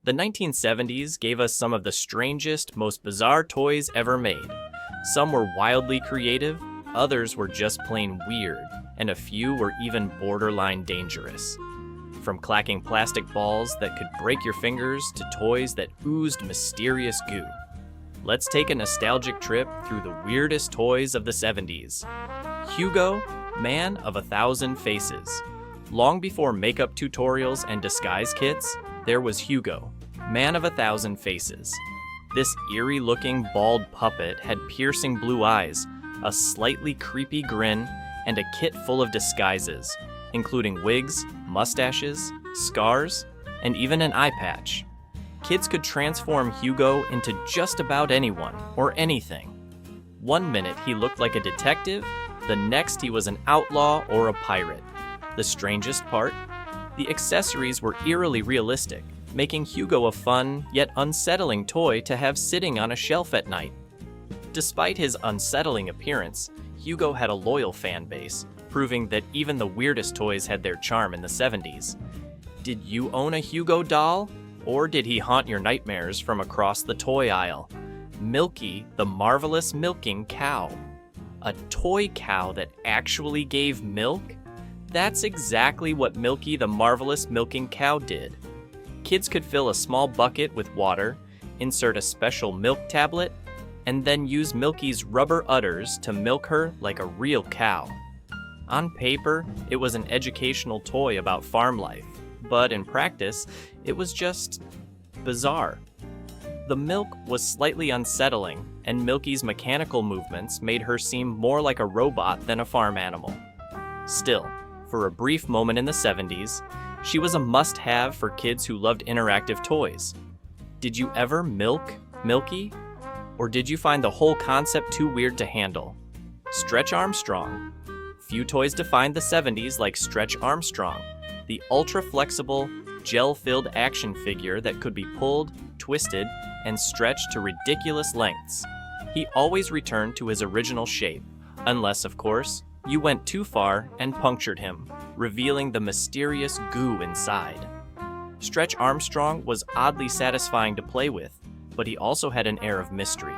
The 1970s gave us some of the strangest, most bizarre toys ever made. Some were wildly creative, others were just plain weird, and a few were even borderline dangerous. From clacking plastic balls that could break your fingers to toys that oozed mysterious goo. Let's take a nostalgic trip through the weirdest toys of the 70s. Hugo, Man of 1,000 Faces. Long before makeup tutorials and disguise kits, there was Hugo, Man of 1,000 Faces. This eerie-looking bald puppet had piercing blue eyes, a slightly creepy grin, and a kit full of disguises, including wigs, mustaches, scars, and even an eye patch. Kids could transform Hugo into just about anyone or anything. One minute he looked like a detective, the next he was an outlaw or a pirate. The strangest part? The accessories were eerily realistic, making Hugo a fun yet unsettling toy to have sitting on a shelf at night. Despite his unsettling appearance, Hugo had a loyal fan base, proving that even the weirdest toys had their charm in the 70s. Did you own a Hugo doll? Or did he haunt your nightmares from across the toy aisle? Milky the Marvelous Milking Cow. A toy cow that actually gave milk? That's exactly what Milky the Marvelous Milking Cow did. Kids could fill a small bucket with water, insert a special milk tablet, and then use Milky's rubber udders to milk her like a real cow. On paper, it was an educational toy about farm life, but in practice, it was just bizarre. The milk was slightly unsettling, and Milky's mechanical movements made her seem more like a robot than a farm animal. Still, for a brief moment in the 70s, she was a must-have for kids who loved interactive toys. Did you ever milk Milky? Or did you find the whole concept too weird to handle? Stretch Armstrong. Few toys defined the 70s like Stretch Armstrong, the ultra-flexible, gel-filled action figure that could be pulled, twisted, and stretched to ridiculous lengths. He always returned to his original shape, unless, of course, you went too far and punctured him, revealing the mysterious goo inside. Stretch Armstrong was oddly satisfying to play with, but he also had an air of mystery.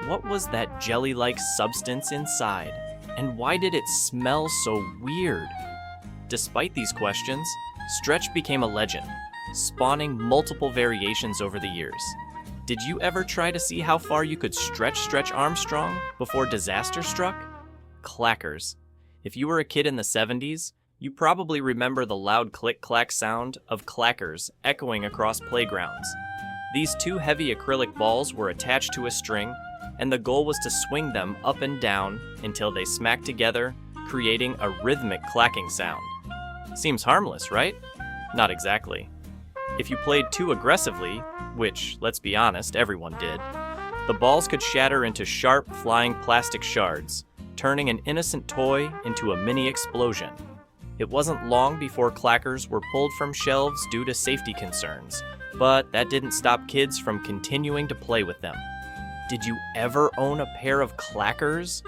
What was that jelly-like substance inside, and why did it smell so weird? Despite these questions, Stretch became a legend, spawning multiple variations over the years. Did you ever try to see how far you could stretch Armstrong before disaster struck? Clackers. If you were a kid in the 70s, you probably remember the loud click-clack sound of clackers echoing across playgrounds. These two heavy acrylic balls were attached to a string, and the goal was to swing them up and down until they smacked together, creating a rhythmic clacking sound. Seems harmless, right? Not exactly. If you played too aggressively, which, let's be honest, everyone did, the balls could shatter into sharp, flying plastic shards, turning an innocent toy into a mini explosion. It wasn't long before clackers were pulled from shelves due to safety concerns, but that didn't stop kids from continuing to play with them. Did you ever own a pair of clackers?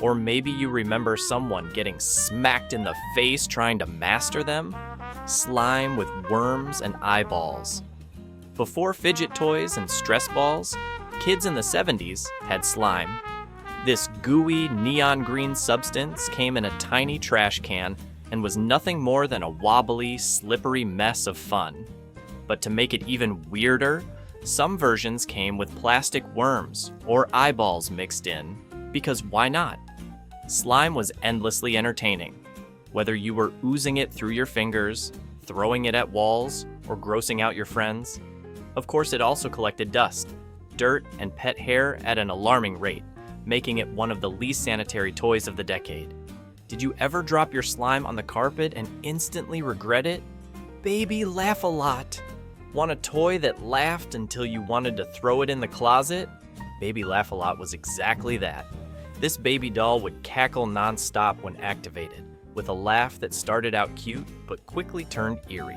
Or maybe you remember someone getting smacked in the face trying to master them? Slime with worms and eyeballs. Before fidget toys and stress balls, kids in the 70s had slime. This gooey neon green substance came in a tiny trash can and was nothing more than a wobbly, slippery mess of fun. But to make it even weirder, some versions came with plastic worms or eyeballs mixed in, because why not? Slime was endlessly entertaining. Whether you were oozing it through your fingers, throwing it at walls, or grossing out your friends. Of course, it also collected dust, dirt, and pet hair at an alarming rate, making it one of the least sanitary toys of the decade. Did you ever drop your slime on the carpet and instantly regret it? Baby Laugh-A-Lot. Want a toy that laughed until you wanted to throw it in the closet? Baby Laugh-A-Lot was exactly that. This baby doll would cackle non-stop when activated, with a laugh that started out cute but quickly turned eerie.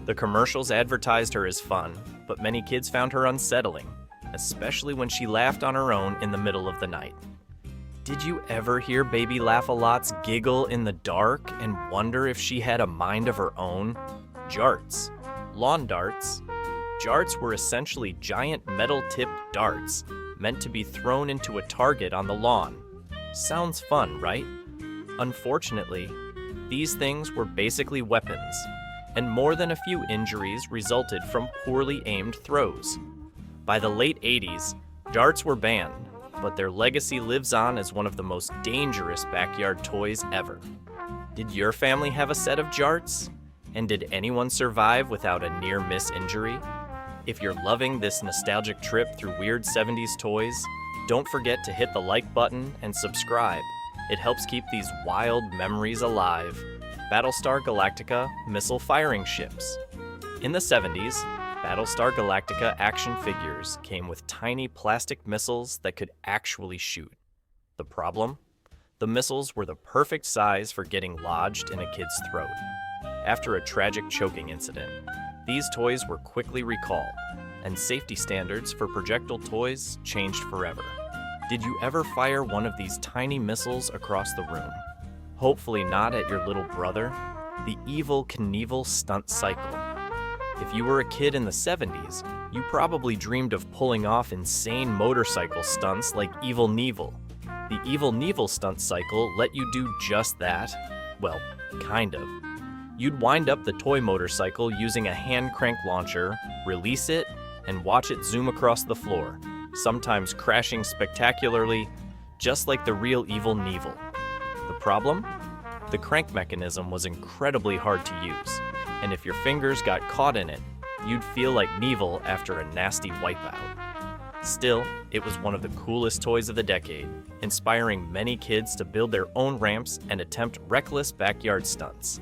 The commercials advertised her as fun, but many kids found her unsettling, especially when she laughed on her own in the middle of the night. Did you ever hear Baby Laugh-A-Lots giggle in the dark and wonder if she had a mind of her own? Jarts. Lawn darts. Jarts were essentially giant metal-tipped darts meant to be thrown into a target on the lawn. Sounds fun, right? Unfortunately, these things were basically weapons, and more than a few injuries resulted from poorly aimed throws. By the late 80s, darts were banned, but their legacy lives on as one of the most dangerous backyard toys ever. Did your family have a set of Jarts? And did anyone survive without a near-miss injury? If you're loving this nostalgic trip through weird 70s toys, don't forget to hit the like button and subscribe. It helps keep these wild memories alive. Battlestar Galactica missile firing ships. In the 70s, Battlestar Galactica action figures came with tiny plastic missiles that could actually shoot. The problem? The missiles were the perfect size for getting lodged in a kid's throat. After a tragic choking incident, these toys were quickly recalled, and safety standards for projectile toys changed forever. Did you ever fire one of these tiny missiles across the room? Hopefully not at your little brother. The evil Knievel stunt cycle. If you were a kid in the 70s, you probably dreamed of pulling off insane motorcycle stunts like Evil Knievel. The Evil Knievel stunt cycle let you do just that. Well, kind of. You'd wind up the toy motorcycle using a hand crank launcher, release it, and watch it zoom across the floor, sometimes crashing spectacularly, just like the real Evil Knievel. The problem? The crank mechanism was incredibly hard to use, and if your fingers got caught in it, you'd feel like Knievel after a nasty wipeout. Still, it was one of the coolest toys of the decade, inspiring many kids to build their own ramps and attempt reckless backyard stunts.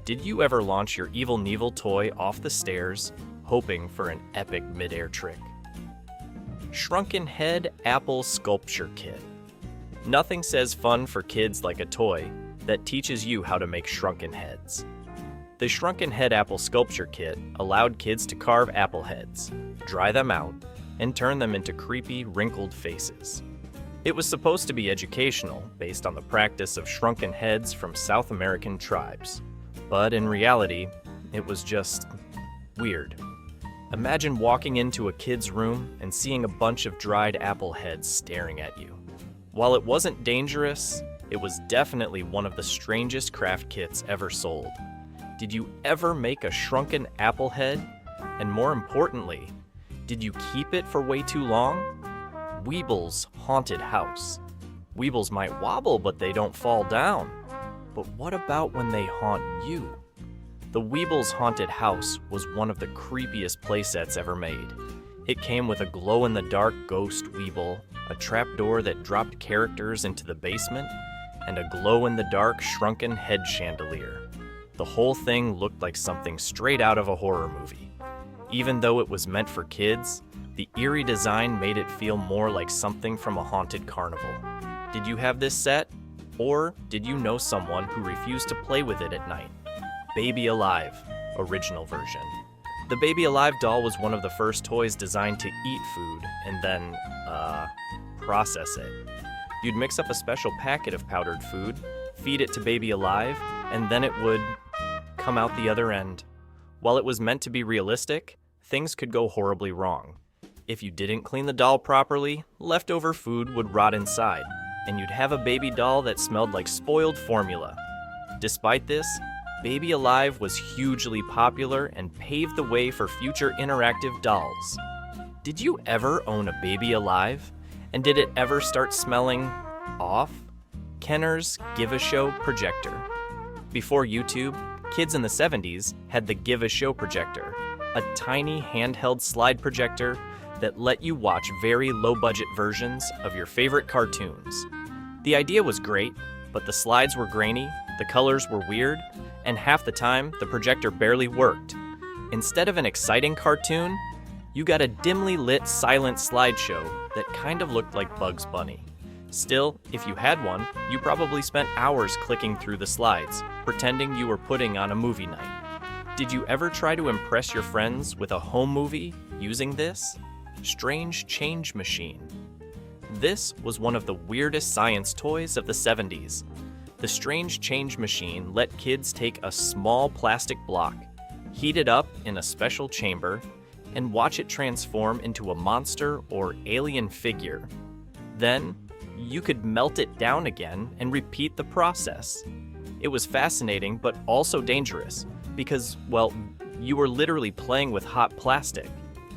Did you ever launch your Evil Knievel toy off the stairs, hoping for an epic midair trick? Shrunken Head Apple Sculpture Kit. Nothing says fun for kids like a toy that teaches you how to make shrunken heads. The Shrunken Head Apple Sculpture Kit allowed kids to carve apple heads, dry them out, and turn them into creepy, wrinkled faces. It was supposed to be educational, based on the practice of shrunken heads from South American tribes. But in reality, it was just weird. Imagine walking into a kid's room and seeing a bunch of dried apple heads staring at you. While it wasn't dangerous, it was definitely one of the strangest craft kits ever sold. Did you ever make a shrunken apple head? And more importantly, did you keep it for way too long? Weebles' haunted house. Weebles might wobble, but they don't fall down. But what about when they haunt you? The Weebles' haunted house was one of the creepiest playsets ever made. It came with a glow-in-the-dark ghost Weeble, a trapdoor that dropped characters into the basement, and a glow-in-the-dark shrunken head chandelier. The whole thing looked like something straight out of a horror movie. Even though it was meant for kids, the eerie design made it feel more like something from a haunted carnival. Did you have this set? Or did you know someone who refused to play with it at night? Baby Alive, original version. The Baby Alive doll was one of the first toys designed to eat food and then, process it. You'd mix up a special packet of powdered food, feed it to Baby Alive, and then it would come out the other end. While it was meant to be realistic, things could go horribly wrong. If you didn't clean the doll properly, leftover food would rot inside, and you'd have a baby doll that smelled like spoiled formula. Despite this, Baby Alive was hugely popular and paved the way for future interactive dolls. Did you ever own a Baby Alive? And did it ever start smelling off? Kenner's Give a Show projector. Before YouTube, kids in the 70s had the Give a Show projector, a tiny handheld slide projector that let you watch very low-budget versions of your favorite cartoons. The idea was great, but the slides were grainy, the colors were weird, and half the time, the projector barely worked. Instead of an exciting cartoon, you got a dimly lit silent slideshow that kind of looked like Bugs Bunny. Still, if you had one, you probably spent hours clicking through the slides, pretending you were putting on a movie night. Did you ever try to impress your friends with a home movie using this? Strange Change Machine. This was one of the weirdest science toys of the 70s. The Strange Change Machine let kids take a small plastic block, heat it up in a special chamber, and watch it transform into a monster or alien figure. Then, you could melt it down again and repeat the process. It was fascinating but also dangerous because, well, you were literally playing with hot plastic.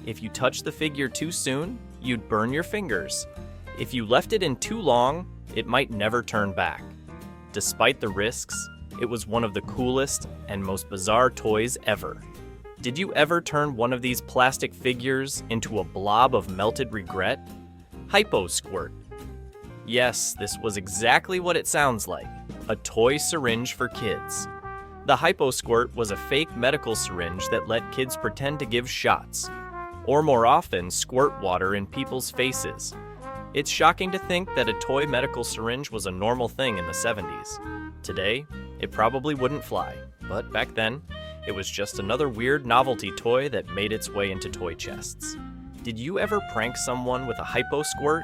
If you touched the figure too soon, you'd burn your fingers. If you left it in too long, it might never turn back. Despite the risks, it was one of the coolest and most bizarre toys ever. Did you ever turn one of these plastic figures into a blob of melted regret? Hypo-Squirt. Yes, this was exactly what it sounds like, a toy syringe for kids. The Hypo-Squirt was a fake medical syringe that let kids pretend to give shots, or more often, squirt water in people's faces. It's shocking to think that a toy medical syringe was a normal thing in the 70s. Today, it probably wouldn't fly, but back then, it was just another weird novelty toy that made its way into toy chests. Did you ever prank someone with a Hypo-Squirt?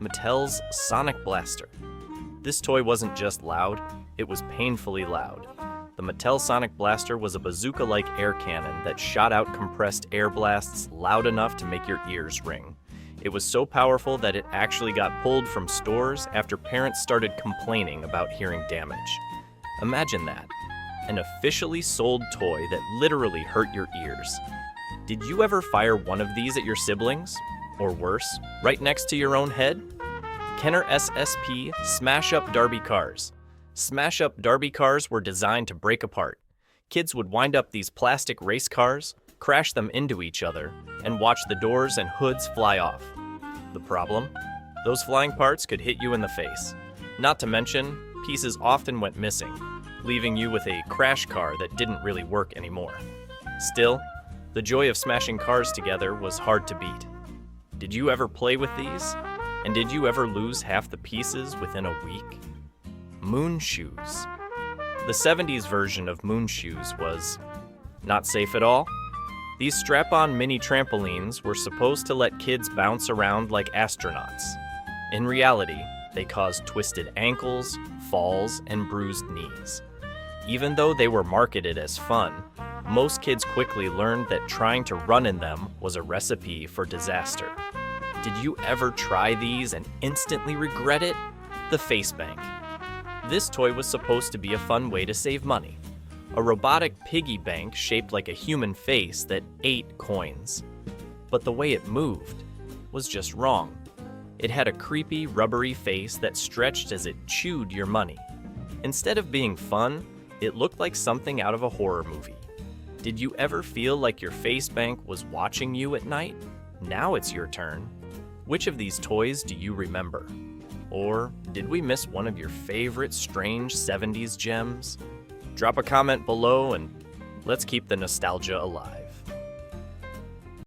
Mattel's Sonic Blaster. This toy wasn't just loud, it was painfully loud. The Mattel Sonic Blaster was a bazooka-like air cannon that shot out compressed air blasts loud enough to make your ears ring. It was so powerful that it actually got pulled from stores after parents started complaining about hearing damage. Imagine that. An officially sold toy that literally hurt your ears. Did you ever fire one of these at your siblings? Or worse, right next to your own head? Kenner SSP Smash-Up Derby cars. Smash-Up Derby cars were designed to break apart. Kids would wind up these plastic race cars, crash them into each other, and watch the doors and hoods fly off. The problem? Those flying parts could hit you in the face. Not to mention, pieces often went missing, leaving you with a crash car that didn't really work anymore. Still, the joy of smashing cars together was hard to beat. Did you ever play with these? And did you ever lose half the pieces within a week? Moon shoes. The 70s version of moon shoes was not safe at all. These strap-on mini trampolines were supposed to let kids bounce around like astronauts. In reality, they caused twisted ankles, falls, and bruised knees. Even though they were marketed as fun, most kids quickly learned that trying to run in them was a recipe for disaster. Did you ever try these and instantly regret it? The Face Bank. This toy was supposed to be a fun way to save money. A robotic piggy bank shaped like a human face that ate coins. But the way it moved was just wrong. It had a creepy, rubbery face that stretched as it chewed your money. Instead of being fun, it looked like something out of a horror movie. Did you ever feel like your face bank was watching you at night? Now it's your turn. Which of these toys do you remember? Or did we miss one of your favorite strange 70s gems? Drop a comment below and let's keep the nostalgia alive.